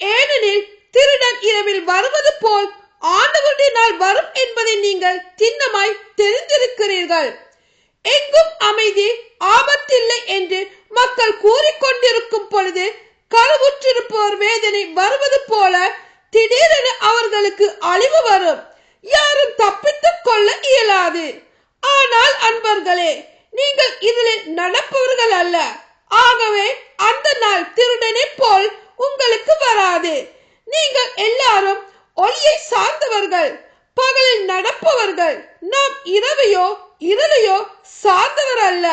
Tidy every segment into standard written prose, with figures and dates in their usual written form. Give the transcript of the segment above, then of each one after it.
ஏனெனில் திருடன் இரவில் வருவது போல் ஆண்டவருடைய நாள் வரும் என்பதை நீங்கள் திண்ணமாய் தெரிந்திருக்கிறீர்கள். எங்கும் அமைதி, ஆபத்தில்லை என்று மக்கள் கூறிக்கொண்டிருக்கும் பொழுது கருவுற்றிருப்போர் வேதனை வருவது போல திடீரென அவர்களுக்கு அழிவு வரும். யாரும் தப்பித்துக் கொள்ள இயலாது. ஆனால் அன்பர்களே, நீங்கள் இதில் நடப்பவர்கள் அல்ல. ஆகவே அந்த நாள் திருடனை போல் உங்களுக்கு வராது. நீங்கள் எல்லாரும் ஒளியை சார்ந்தவர்கள், பகலில் நடப்பவர்கள். நாம் இரவையோ இருளையோ சார்ந்தவர் அல்ல.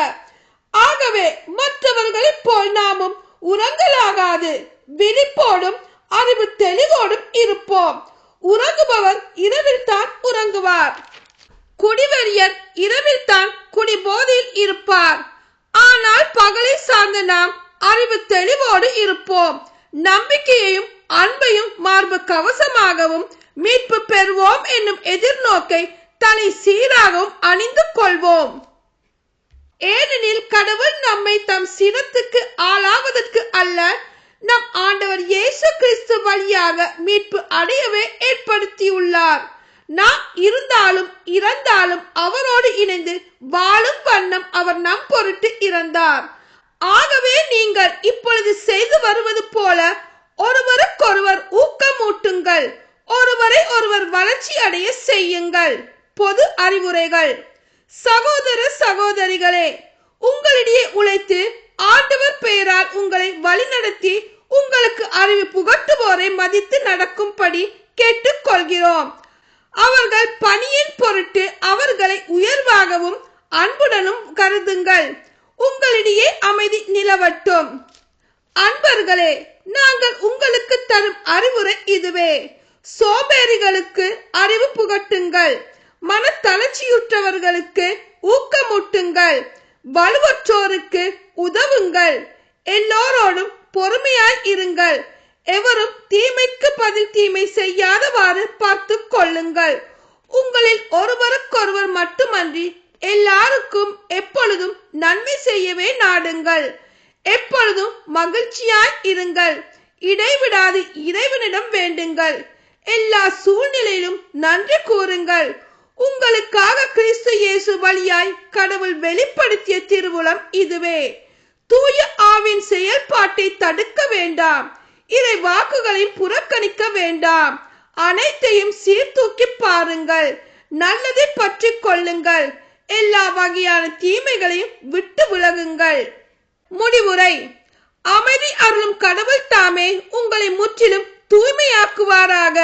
ஆகவே மற்றவர்களைப் போல் நாமும் உறங்கலாகாது, விழிப்போடும் அறிவு தெளிவோடும் இருப்போம். உறங்குபவர் இரவில் தான் உறங்குவார். குடிவெறியர் இரவில் தான் குடிபோதையில் இருப்பார். ஆனால் பகலை சார்ந்த நாம் அறிவு தெளிவோடு இருப்போம். நம்பிக்கையையும் அன்பையும் மார்பு கவசமாகவும் மீட்பு பெறுவோம் என்னும் எதிர்நோக்கை தலை சீராகவும் அணிந்து கொள்வோம். ஏனெனில் கடவுள் நம்மை தம் சினத்துக்கு ஆளாவதற்கு அல்ல, நம் ஆண்டவர் இயேசு கிறிஸ்து வழியாக மீட்பு அடையவே ஏற்படுத்தியுள்ளார். நாம் இருந்தாலும் இறந்தாலும் அவரோடு இணைந்து வாழும் வண்ணம் அவர் நம் பொருட்டு இறந்தார். ஆகவே நீங்கள் இப்பொழுது செய்து வருவது போல ஒருவருக்கொருவர் ஊக்கமூட்டுங்கள், ஒருவரை ஒருவர் வளர்ச்சி அடைய செய்யுங்கள். பொது அறிவுரைகள். சகோதர சகோதரிகளே, உங்களிடையே உழைத்து ஆண்டவர் பெயரால் உங்களை வழிநடத்தி உங்களுக்கு அறிவு புகட்டுவோரை மதித்து நடக்கும்படி கேட்டுக்கொள்கிறோம். அவர்கள் பணியின் பொருட்டு அவர்களை உயர்வாகவும் அன்புடனும் கருதுங்கள். உங்களிடையே அமைதி நிலவட்டும். அன்பர்களே, நாங்கள் உங்களுக்கு தரும் அறிவுரை இதுவே. சோம்பேறிகளுக்கு அறிவு புகட்டுங்கள், மனத்தளர்ச்சியுற்றவர்களுக்கு ஊக்கமூட்டுங்கள், வலுவற்றோருக்கு உதவுங்கள், எல்லோரோடும் பொறுமையாய் இருங்கள். எவரும் தீமைக்கு பதில் தீமை செய்யாதவாறு பார்த்து கொள்ளுங்கள். உங்களில் ஒருவருக்கொருவர் மட்டுமன்றி எல்லாருக்கும் எப்பொழுதும் நன்மை செய்யவே நாடுங்கள். எப்பொழுதும் மகிழ்ச்சியாய் இருங்கள். இடைவிடாது இறைவனிடம் வேண்டுங்கள். எல்லா சூழ்நிலையிலும் நன்றி கூறுங்கள். உங்களுக்காக கிறிஸ்து இயேசு வழியாய் கடவுள் வெளிப்படுத்திய திருவுளம் இதுவே. தூய ஆவின் செயல்பாட்டை தடுக்க வேண்டாம். இறை வாக்குகளையும் புறக்கணிக்க வேண்டாம். அனைத்தையும் சீர்தூக்கி பாருங்கள். நல்லதை பற்றி கொள்ளுங்கள். எல்லா வகையான தீமைகளையும் விட்டு விலகுங்கள். முடிவுரை. அமைதி அருளும் கடவுள் தாமே உங்களை முற்றிலும் தூய்மையாக்குவாராக.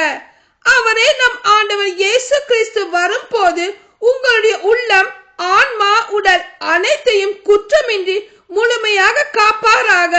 அவரே நம் ஆண்டவர் இயேசு கிறிஸ்து வரும்போது உங்களுடைய உள்ளம், ஆன்மா, உடல் அனைத்தையும் குற்றமின்றி முழுமையாக காப்பாராக.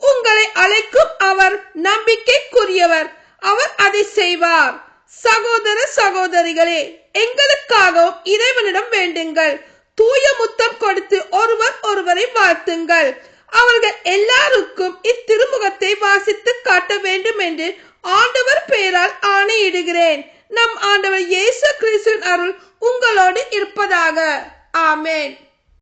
உங்களை அழைக்கும் அவர் நம்பிக்கைக்குரியவர். அவர் அதை செய்வார். சகோதர சகோதரிகளே, எங்களுக்காகவும் இறைவனிடம் வேண்டுங்கள். தூய முத்தம் கொடுத்து ஒருவர் ஒருவரை வாழ்த்துங்கள். அவர்கள் எல்லாருக்கும் இத்திருமுகத்தை வாசித்து காட்ட வேண்டும் என்று ஆண்டவர் பெயரால் ஆணையிடுகிறேன். நம் ஆண்டவர் இயேசு கிறிஸ்துவின் அருள் உங்களோடு இருப்பதாக. ஆமென்.